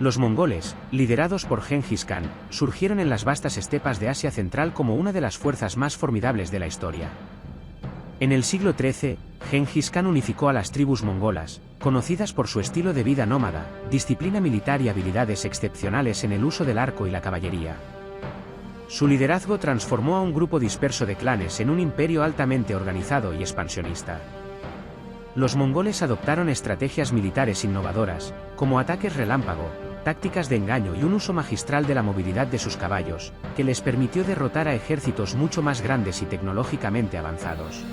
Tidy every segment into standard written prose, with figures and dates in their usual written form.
Los mongoles, liderados por Gengis Khan, surgieron en las vastas estepas de Asia Central como una de las fuerzas más formidables de la historia. En el siglo XIII, Gengis Khan unificó a las tribus mongolas, conocidas por su estilo de vida nómada, disciplina militar y habilidades excepcionales en el uso del arco y la caballería. Su liderazgo transformó a un grupo disperso de clanes en un imperio altamente organizado y expansionista. Los mongoles adoptaron estrategias militares innovadoras, como ataques relámpago, tácticas de engaño y un uso magistral de la movilidad de sus caballos, que les permitió derrotar a ejércitos mucho más grandes y tecnológicamente avanzados.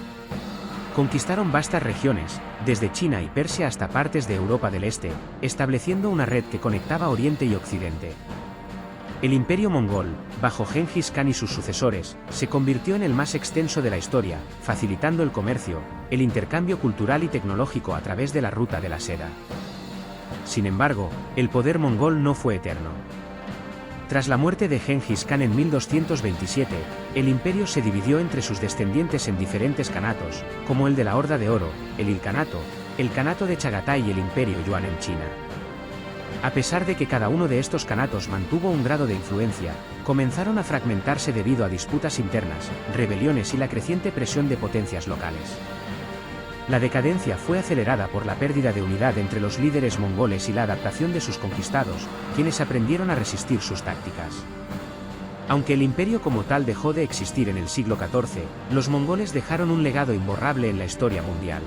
Conquistaron vastas regiones, desde China y Persia hasta partes de Europa del Este, estableciendo una red que conectaba Oriente y Occidente. El imperio mongol, bajo Gengis Khan y sus sucesores, se convirtió en el más extenso de la historia, facilitando el comercio, el intercambio cultural y tecnológico a través de la ruta de la seda. Sin embargo, el poder mongol no fue eterno. Tras la muerte de Gengis Khan en 1227, el imperio se dividió entre sus descendientes en diferentes kanatos, como el de la Horda de Oro, el Ilkhanato, el Kanato de Chagatai y el Imperio Yuan en China. A pesar de que cada uno de estos kanatos mantuvo un grado de influencia, comenzaron a fragmentarse debido a disputas internas, rebeliones y la creciente presión de potencias locales. La decadencia fue acelerada por la pérdida de unidad entre los líderes mongoles y la adaptación de sus conquistados, quienes aprendieron a resistir sus tácticas. Aunque el imperio como tal dejó de existir en el siglo XIV, los mongoles dejaron un legado imborrable en la historia mundial.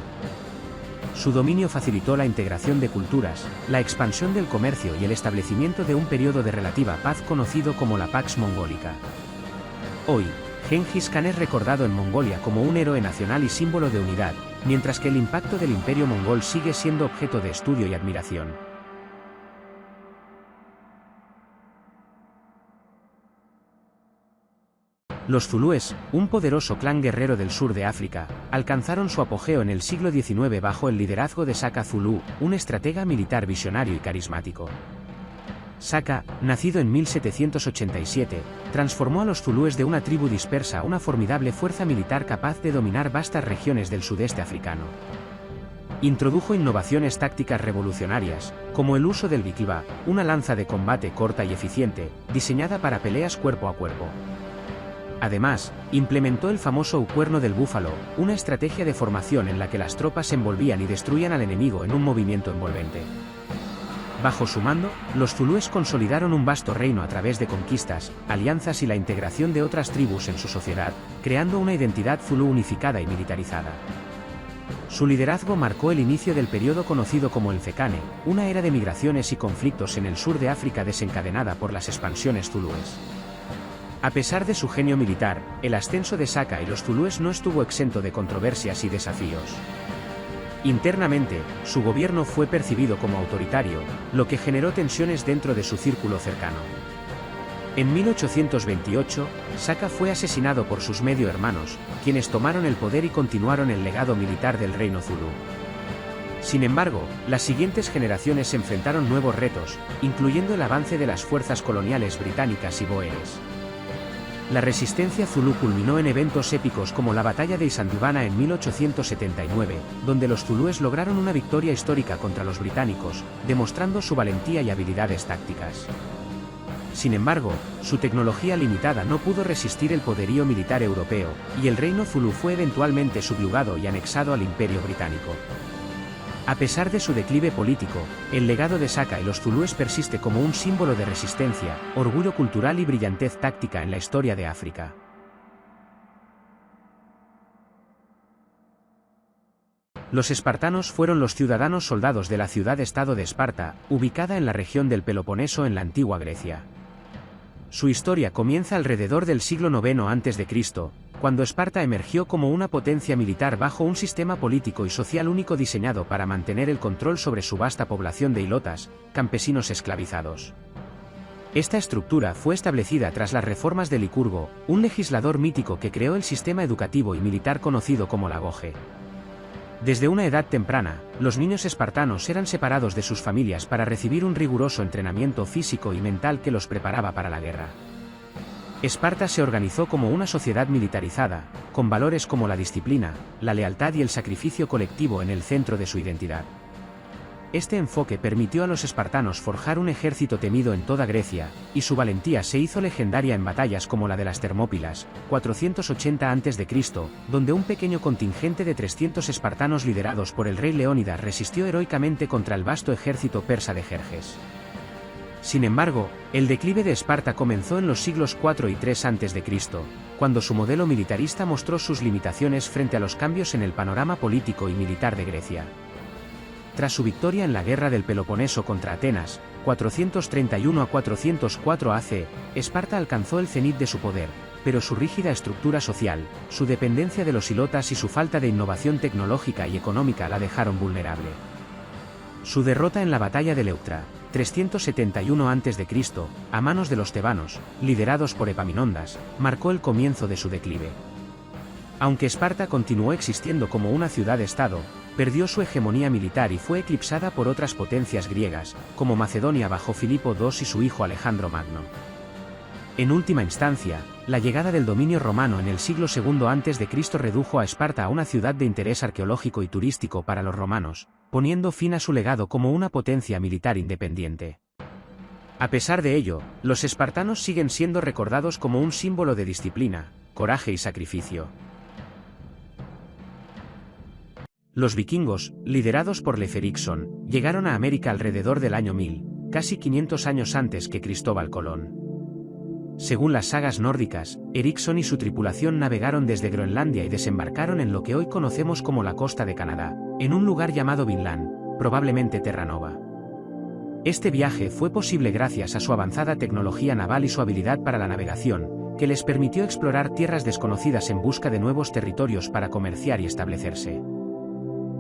Su dominio facilitó la integración de culturas, la expansión del comercio y el establecimiento de un periodo de relativa paz conocido como la Pax Mongólica. Hoy, Gengis Khan es recordado en Mongolia como un héroe nacional y símbolo de unidad, mientras que el impacto del imperio mongol sigue siendo objeto de estudio y admiración. Los zulúes, un poderoso clan guerrero del sur de África, alcanzaron su apogeo en el siglo XIX bajo el liderazgo de Shaka Zulu, un estratega militar visionario y carismático. Shaka, nacido en 1787, transformó a los zulúes de una tribu dispersa a una formidable fuerza militar capaz de dominar vastas regiones del sudeste africano. Introdujo innovaciones tácticas revolucionarias, como el uso del vikilva, una lanza de combate corta y eficiente, diseñada para peleas cuerpo a cuerpo. Además, implementó el famoso cuerno del búfalo, una estrategia de formación en la que las tropas envolvían y destruían al enemigo en un movimiento envolvente. Bajo su mando, los zulúes consolidaron un vasto reino a través de conquistas, alianzas y la integración de otras tribus en su sociedad, creando una identidad zulú unificada y militarizada. Su liderazgo marcó el inicio del periodo conocido como el Fekane, una era de migraciones y conflictos en el sur de África desencadenada por las expansiones zulúes. A pesar de su genio militar, el ascenso de Shaka y los zulúes no estuvo exento de controversias y desafíos. Internamente, su gobierno fue percibido como autoritario, lo que generó tensiones dentro de su círculo cercano. En 1828, Shaka fue asesinado por sus medio hermanos, quienes tomaron el poder y continuaron el legado militar del reino zulú. Sin embargo, las siguientes generaciones se enfrentaron nuevos retos, incluyendo el avance de las fuerzas coloniales británicas y bóeres. La resistencia zulú culminó en eventos épicos como la batalla de Isandlwana en 1879, donde los zulúes lograron una victoria histórica contra los británicos, demostrando su valentía y habilidades tácticas. Sin embargo, su tecnología limitada no pudo resistir el poderío militar europeo, y el reino zulú fue eventualmente subyugado y anexado al Imperio Británico. A pesar de su declive político, el legado de Shaka y los zulúes persiste como un símbolo de resistencia, orgullo cultural y brillantez táctica en la historia de África. Los espartanos fueron los ciudadanos soldados de la ciudad-estado de Esparta, ubicada en la región del Peloponeso en la antigua Grecia. Su historia comienza alrededor del siglo IX a.C., cuando Esparta emergió como una potencia militar bajo un sistema político y social único diseñado para mantener el control sobre su vasta población de ilotas, campesinos esclavizados. Esta estructura fue establecida tras las reformas de Licurgo, un legislador mítico que creó el sistema educativo y militar conocido como la Goge. Desde una edad temprana, los niños espartanos eran separados de sus familias para recibir un riguroso entrenamiento físico y mental que los preparaba para la guerra. Esparta se organizó como una sociedad militarizada, con valores como la disciplina, la lealtad y el sacrificio colectivo en el centro de su identidad. este enfoque permitió a los espartanos forjar un ejército temido en toda Grecia, y su valentía se hizo legendaria en batallas como la de las Termópilas, 480 a.C., donde un pequeño contingente de 300 espartanos liderados por el rey Leónidas resistió heroicamente contra el vasto ejército persa de Jerjes. Sin embargo, el declive de Esparta comenzó en los siglos IV y III a.C., cuando su modelo militarista mostró sus limitaciones frente a los cambios en el panorama político y militar de Grecia. Tras su victoria en la Guerra del Peloponeso contra Atenas, 431 a 404 AC, Esparta alcanzó el cenit de su poder, pero su rígida estructura social, su dependencia de los hilotas y su falta de innovación tecnológica y económica la dejaron vulnerable. Su derrota en la batalla de Leuctra, 371 a.C., a manos de los tebanos, liderados por Epaminondas, marcó el comienzo de su declive. Aunque Esparta continuó existiendo como una ciudad-estado, perdió su hegemonía militar y fue eclipsada por otras potencias griegas, como Macedonia bajo Filipo II y su hijo Alejandro Magno. En última instancia, la llegada del dominio romano en el siglo II a.C. redujo a Esparta a una ciudad de interés arqueológico y turístico para los romanos, poniendo fin a su legado como una potencia militar independiente. A pesar de ello, los espartanos siguen siendo recordados como un símbolo de disciplina, coraje y sacrificio. Los vikingos, liderados por Leif Erikson, llegaron a América alrededor del año 1000, casi 500 años antes que Cristóbal Colón. Según las sagas nórdicas, Erikson y su tripulación navegaron desde Groenlandia y desembarcaron en lo que hoy conocemos como la costa de Canadá, en un lugar llamado Vinland, probablemente Terra Nova. Este viaje fue posible gracias a su avanzada tecnología naval y su habilidad para la navegación, que les permitió explorar tierras desconocidas en busca de nuevos territorios para comerciar y establecerse.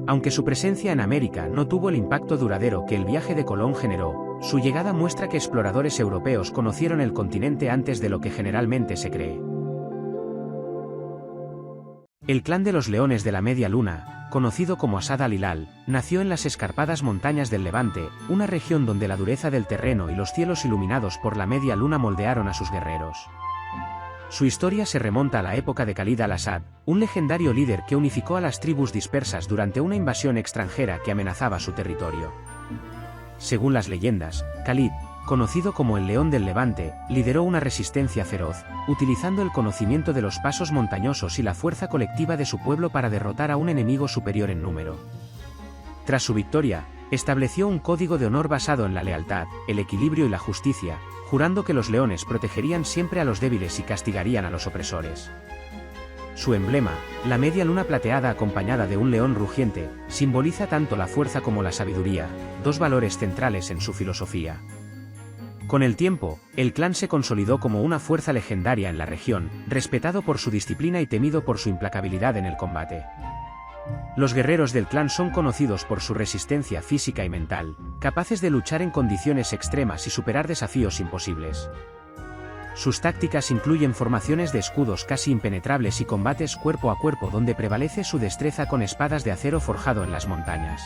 Aunque su presencia en América no tuvo el impacto duradero que el viaje de Colón generó, su llegada muestra que exploradores europeos conocieron el continente antes de lo que generalmente se cree. El clan de los Leones de la Media Luna, conocido como Asad al-Hilal, nació en las escarpadas montañas del Levante, una región donde la dureza del terreno y los cielos iluminados por la media luna moldearon a sus guerreros. Su historia se remonta a la época de Khalid al-Asad, un legendario líder que unificó a las tribus dispersas durante una invasión extranjera que amenazaba su territorio. Según las leyendas, Khalid, conocido como el León del Levante, lideró una resistencia feroz, utilizando el conocimiento de los pasos montañosos y la fuerza colectiva de su pueblo para derrotar a un enemigo superior en número. Tras su victoria, estableció un código de honor basado en la lealtad, el equilibrio y la justicia, jurando que los leones protegerían siempre a los débiles y castigarían a los opresores. Su emblema, la media luna plateada acompañada de un león rugiente, simboliza tanto la fuerza como la sabiduría, dos valores centrales en su filosofía. Con el tiempo, el clan se consolidó como una fuerza legendaria en la región, respetado por su disciplina y temido por su implacabilidad en el combate. Los guerreros del clan son conocidos por su resistencia física y mental, capaces de luchar en condiciones extremas y superar desafíos imposibles. Sus tácticas incluyen formaciones de escudos casi impenetrables y combates cuerpo a cuerpo donde prevalece su destreza con espadas de acero forjado en las montañas.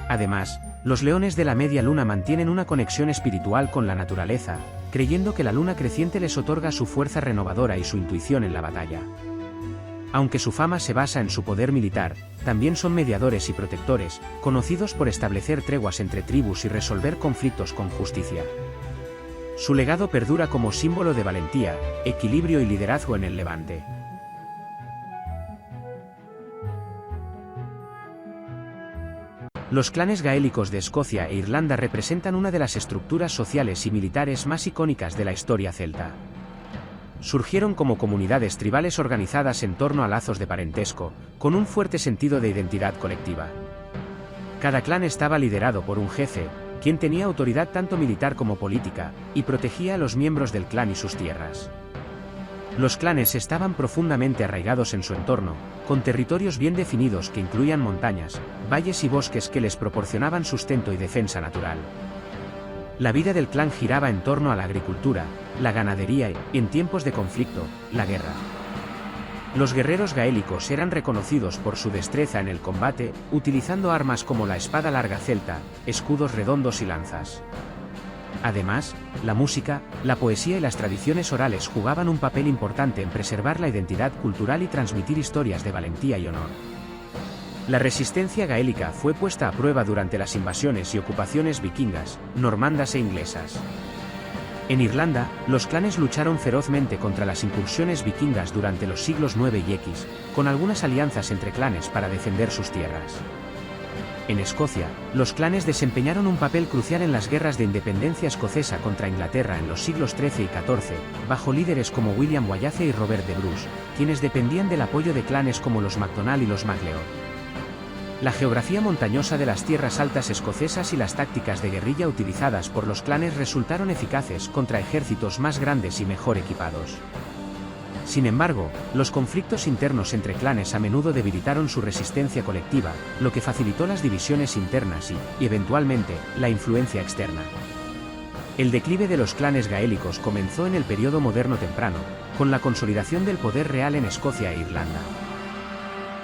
Además, los leones de la media luna mantienen una conexión espiritual con la naturaleza, creyendo que la luna creciente les otorga su fuerza renovadora y su intuición en la batalla. Aunque su fama se basa en su poder militar, también son mediadores y protectores, conocidos por establecer treguas entre tribus y resolver conflictos con justicia. Su legado perdura como símbolo de valentía, equilibrio y liderazgo en el Levante. Los clanes gaélicos de Escocia e Irlanda representan una de las estructuras sociales y militares más icónicas de la historia celta. Surgieron como comunidades tribales organizadas en torno a lazos de parentesco, con un fuerte sentido de identidad colectiva. Cada clan estaba liderado por un jefe, quien tenía autoridad tanto militar como política, y protegía a los miembros del clan y sus tierras. Los clanes estaban profundamente arraigados en su entorno, con territorios bien definidos que incluían montañas, valles y bosques que les proporcionaban sustento y defensa natural. La vida del clan giraba en torno a la agricultura, la ganadería y, en tiempos de conflicto, la guerra. Los guerreros gaélicos eran reconocidos por su destreza en el combate, utilizando armas como la espada larga celta, escudos redondos y lanzas. Además, la música, la poesía y las tradiciones orales jugaban un papel importante en preservar la identidad cultural y transmitir historias de valentía y honor. La resistencia gaélica fue puesta a prueba durante las invasiones y ocupaciones vikingas, normandas e inglesas. En Irlanda, los clanes lucharon ferozmente contra las incursiones vikingas durante los siglos IX y X, con algunas alianzas entre clanes para defender sus tierras. En Escocia, los clanes desempeñaron un papel crucial en las guerras de independencia escocesa contra Inglaterra en los siglos XIII y XIV, bajo líderes como William Wallace y Robert de Bruce, quienes dependían del apoyo de clanes como los MacDonald y los MacLeod. La geografía montañosa de las tierras altas escocesas y las tácticas de guerrilla utilizadas por los clanes resultaron eficaces contra ejércitos más grandes y mejor equipados. Sin embargo, los conflictos internos entre clanes a menudo debilitaron su resistencia colectiva, lo que facilitó las divisiones internas y, eventualmente, la influencia externa. El declive de los clanes gaélicos comenzó en el período moderno temprano, con la consolidación del poder real en Escocia e Irlanda.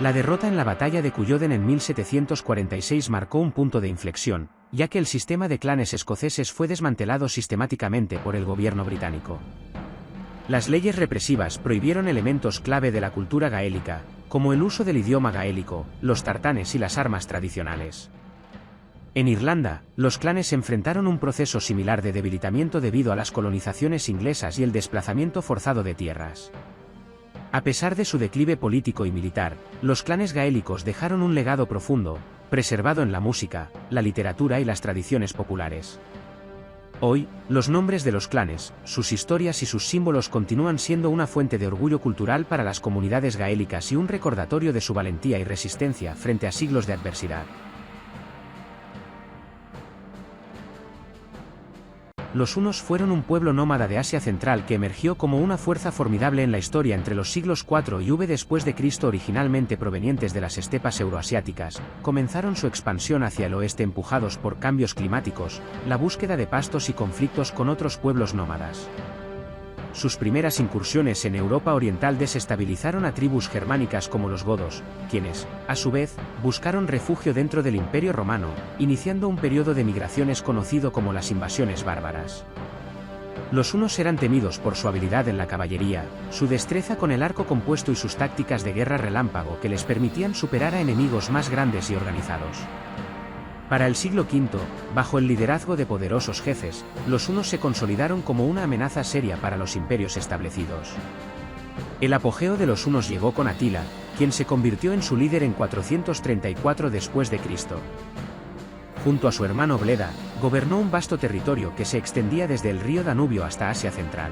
La derrota en la batalla de Culloden en 1746 marcó un punto de inflexión, ya que el sistema de clanes escoceses fue desmantelado sistemáticamente por el gobierno británico. Las leyes represivas prohibieron elementos clave de la cultura gaélica, como el uso del idioma gaélico, los tartanes y las armas tradicionales. En Irlanda, los clanes enfrentaron un proceso similar de debilitamiento debido a las colonizaciones inglesas y el desplazamiento forzado de tierras. A pesar de su declive político y militar, los clanes gaélicos dejaron un legado profundo, preservado en la música, la literatura y las tradiciones populares. Hoy, los nombres de los clanes, sus historias y sus símbolos continúan siendo una fuente de orgullo cultural para las comunidades gaélicas y un recordatorio de su valentía y resistencia frente a siglos de adversidad. Los hunos fueron un pueblo nómada de Asia Central que emergió como una fuerza formidable en la historia entre los siglos IV y V después de Cristo, originalmente provenientes de las estepas euroasiáticas. Comenzaron su expansión hacia el oeste empujados por cambios climáticos, la búsqueda de pastos y conflictos con otros pueblos nómadas. Sus primeras incursiones en Europa Oriental desestabilizaron a tribus germánicas como los godos, quienes, a su vez, buscaron refugio dentro del Imperio Romano, iniciando un periodo de migraciones conocido como las invasiones bárbaras. Los hunos eran temidos por su habilidad en la caballería, su destreza con el arco compuesto y sus tácticas de guerra relámpago que les permitían superar a enemigos más grandes y organizados. Para el siglo V, bajo el liderazgo de poderosos jefes, los hunos se consolidaron como una amenaza seria para los imperios establecidos. El apogeo de los hunos llegó con Atila, quien se convirtió en su líder en 434 después de Cristo. Junto a su hermano Bleda, gobernó un vasto territorio que se extendía desde el río Danubio hasta Asia Central.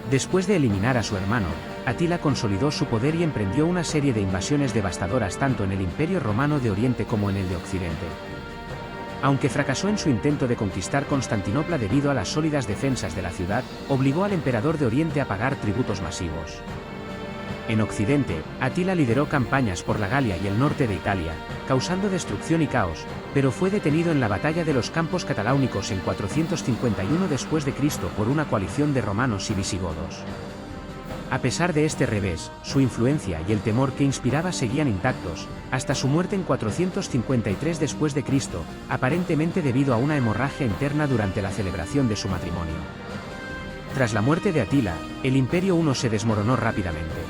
Después de eliminar a su hermano, Atila consolidó su poder y emprendió una serie de invasiones devastadoras tanto en el Imperio Romano de Oriente como en el de Occidente. Aunque fracasó en su intento de conquistar Constantinopla debido a las sólidas defensas de la ciudad, obligó al emperador de Oriente a pagar tributos masivos. En Occidente, Atila lideró campañas por la Galia y el norte de Italia, causando destrucción y caos, pero fue detenido en la batalla de los Campos Cataláunicos en 451 después de Cristo por una coalición de romanos y visigodos. A pesar de este revés, su influencia y el temor que inspiraba seguían intactos, hasta su muerte en 453 después de Cristo, aparentemente debido a una hemorragia interna durante la celebración de su matrimonio. Tras la muerte de Atila, el imperio huno se desmoronó rápidamente.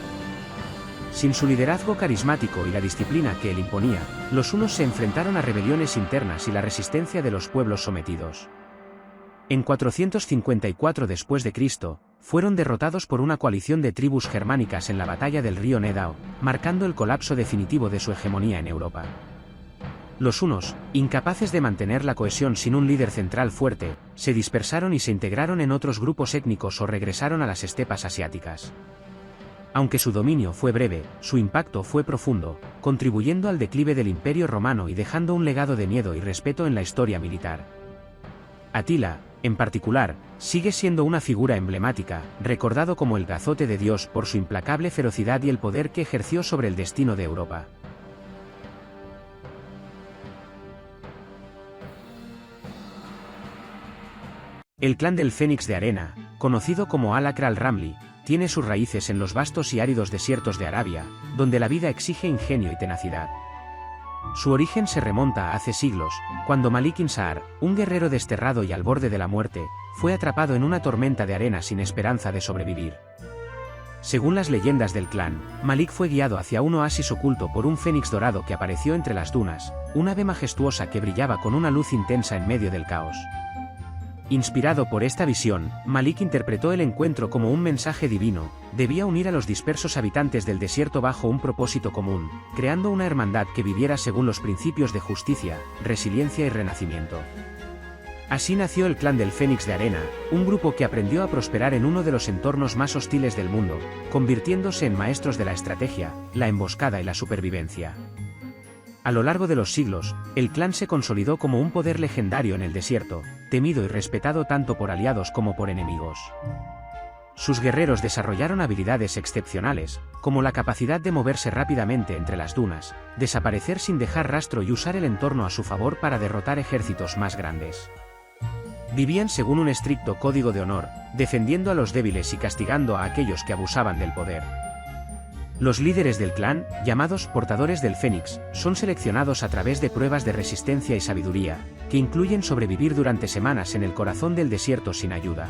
Sin su liderazgo carismático y la disciplina que él imponía, los hunos se enfrentaron a rebeliones internas y la resistencia de los pueblos sometidos. En 454 después de Cristo, fueron derrotados por una coalición de tribus germánicas en la batalla del río Nedao, marcando el colapso definitivo de su hegemonía en Europa. Los hunos, incapaces de mantener la cohesión sin un líder central fuerte, se dispersaron y se integraron en otros grupos étnicos o regresaron a las estepas asiáticas. Aunque su dominio fue breve, su impacto fue profundo, contribuyendo al declive del Imperio Romano y dejando un legado de miedo y respeto en la historia militar. Atila, en particular, sigue siendo una figura emblemática, recordado como el Gazote de Dios por su implacable ferocidad y el poder que ejerció sobre el destino de Europa. El clan del Fénix de Arena, conocido como Al-Akra al-Ramli, tiene sus raíces en los vastos y áridos desiertos de Arabia, donde la vida exige ingenio y tenacidad. Su origen se remonta a hace siglos, cuando Malik Insar, un guerrero desterrado y al borde de la muerte, fue atrapado en una tormenta de arena sin esperanza de sobrevivir. Según las leyendas del clan, Malik fue guiado hacia un oasis oculto por un fénix dorado que apareció entre las dunas, un ave majestuosa que brillaba con una luz intensa en medio del caos. Inspirado por esta visión, Malik interpretó el encuentro como un mensaje divino: debía unir a los dispersos habitantes del desierto bajo un propósito común, creando una hermandad que viviera según los principios de justicia, resiliencia y renacimiento. Así nació el clan del Fénix de Arena, un grupo que aprendió a prosperar en uno de los entornos más hostiles del mundo, convirtiéndose en maestros de la estrategia, la emboscada y la supervivencia. A lo largo de los siglos, el clan se consolidó como un poder legendario en el desierto, temido y respetado tanto por aliados como por enemigos. Sus guerreros desarrollaron habilidades excepcionales, como la capacidad de moverse rápidamente entre las dunas, desaparecer sin dejar rastro y usar el entorno a su favor para derrotar ejércitos más grandes. Vivían según un estricto código de honor, defendiendo a los débiles y castigando a aquellos que abusaban del poder. Los líderes del clan, llamados portadores del Fénix, son seleccionados a través de pruebas de resistencia y sabiduría, que incluyen sobrevivir durante semanas en el corazón del desierto sin ayuda.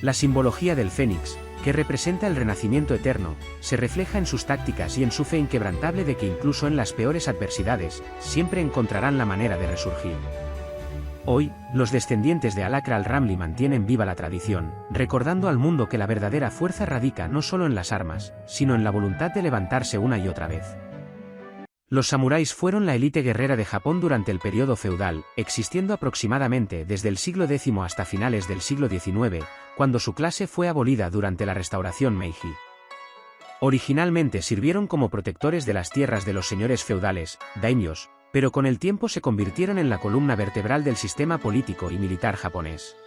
La simbología del Fénix, que representa el renacimiento eterno, se refleja en sus tácticas y en su fe inquebrantable de que incluso en las peores adversidades, siempre encontrarán la manera de resurgir. Hoy, los descendientes de Alakra al-Ramli mantienen viva la tradición, recordando al mundo que la verdadera fuerza radica no solo en las armas, sino en la voluntad de levantarse una y otra vez. Los samuráis fueron la élite guerrera de Japón durante el periodo feudal, existiendo aproximadamente desde el siglo X hasta finales del siglo XIX, cuando su clase fue abolida durante la restauración Meiji. Originalmente sirvieron como protectores de las tierras de los señores feudales, daimios, pero con el tiempo se convirtieron en la columna vertebral del sistema político y militar japonés.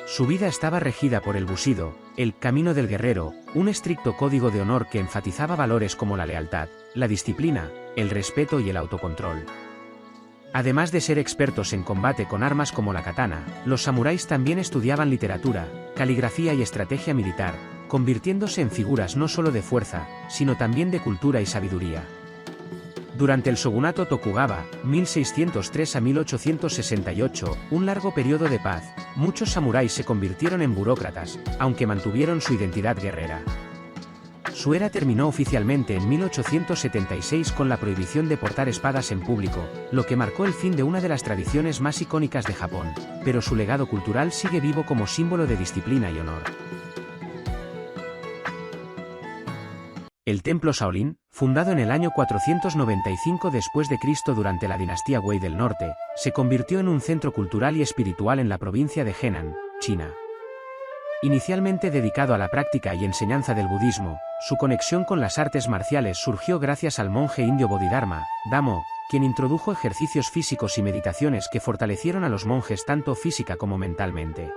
Su vida estaba regida por el bushido, el camino del guerrero, un estricto código de honor que enfatizaba valores como la lealtad, la disciplina, el respeto y el autocontrol. Además de ser expertos en combate con armas como la katana, los samuráis también estudiaban literatura, caligrafía y estrategia militar, convirtiéndose en figuras no solo de fuerza, sino también de cultura y sabiduría. Durante el shogunato Tokugawa, 1603 a 1868, un largo periodo de paz, muchos samuráis se convirtieron en burócratas, aunque mantuvieron su identidad guerrera. Su era terminó oficialmente en 1876 con la prohibición de portar espadas en público, lo que marcó el fin de una de las tradiciones más icónicas de Japón, pero su legado cultural sigue vivo como símbolo de disciplina y honor. El templo Shaolin, fundado en el año 495 después de Cristo durante la dinastía Wei del Norte, se convirtió en un centro cultural y espiritual en la provincia de Henan, China. Inicialmente dedicado a la práctica y enseñanza del budismo, su conexión con las artes marciales surgió gracias al monje indio Bodhidharma, Damo, quien introdujo ejercicios físicos y meditaciones que fortalecieron a los monjes tanto física como mentalmente.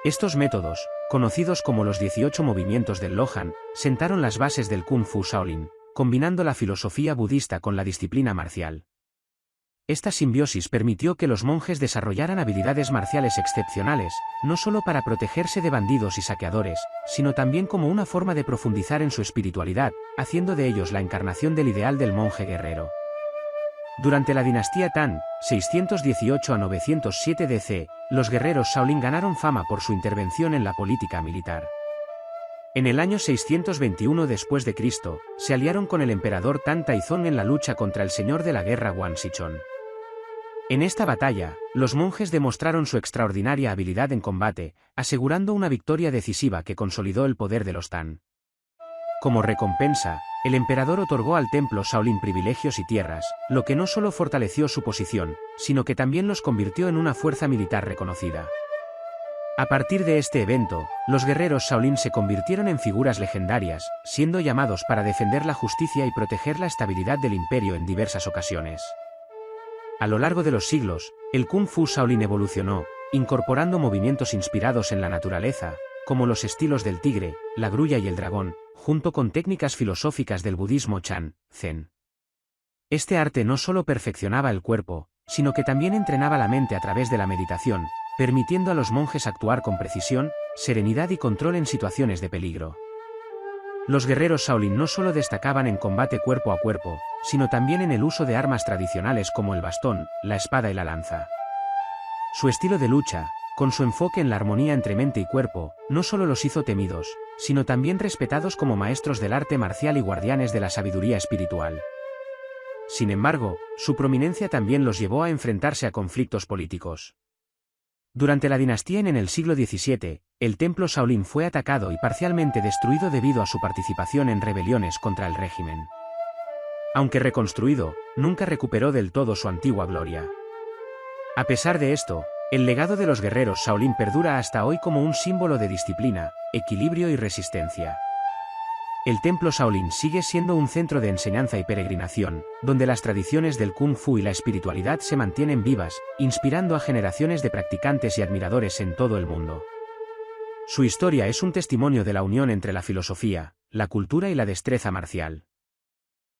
Estos métodos, conocidos como los 18 movimientos del Lohan, sentaron las bases del Kung Fu Shaolin, combinando la filosofía budista con la disciplina marcial. Esta simbiosis permitió que los monjes desarrollaran habilidades marciales excepcionales, no solo para protegerse de bandidos y saqueadores, sino también como una forma de profundizar en su espiritualidad, haciendo de ellos la encarnación del ideal del monje guerrero. Durante la dinastía Tang, 618 a 907 DC, los guerreros Shaolin ganaron fama por su intervención en la política militar. En el año 621 después de Cristo, se aliaron con el emperador Tang Taizong en la lucha contra el señor de la guerra Wan Sichon. En esta batalla, los monjes demostraron su extraordinaria habilidad en combate, asegurando una victoria decisiva que consolidó el poder de los Tang. Como recompensa, el emperador otorgó al templo Shaolin privilegios y tierras, lo que no solo fortaleció su posición, sino que también los convirtió en una fuerza militar reconocida. A partir de este evento, los guerreros Shaolin se convirtieron en figuras legendarias, siendo llamados para defender la justicia y proteger la estabilidad del imperio en diversas ocasiones. A lo largo de los siglos, el Kung Fu Shaolin evolucionó, incorporando movimientos inspirados en la naturaleza, como los estilos del tigre, la grulla y el dragón, junto con técnicas filosóficas del budismo Chan, Zen. Este arte no solo perfeccionaba el cuerpo, sino que también entrenaba la mente a través de la meditación, permitiendo a los monjes actuar con precisión, serenidad y control en situaciones de peligro. Los guerreros Shaolin no solo destacaban en combate cuerpo a cuerpo, sino también en el uso de armas tradicionales como el bastón, la espada y la lanza. Su estilo de lucha, Con su enfoque en la armonía entre mente y cuerpo, no solo los hizo temidos, sino también respetados como maestros del arte marcial y guardianes de la sabiduría espiritual. Sin embargo, su prominencia también los llevó a enfrentarse a conflictos políticos. Durante la dinastía en el siglo XVII, el templo Shaolin fue atacado y parcialmente destruido debido a su participación en rebeliones contra el régimen. Aunque reconstruido, nunca recuperó del todo su antigua gloria. A pesar de esto, el legado de los guerreros Shaolin perdura hasta hoy como un símbolo de disciplina, equilibrio y resistencia. El templo Shaolin sigue siendo un centro de enseñanza y peregrinación, donde las tradiciones del Kung Fu y la espiritualidad se mantienen vivas, inspirando a generaciones de practicantes y admiradores en todo el mundo. Su historia es un testimonio de la unión entre la filosofía, la cultura y la destreza marcial.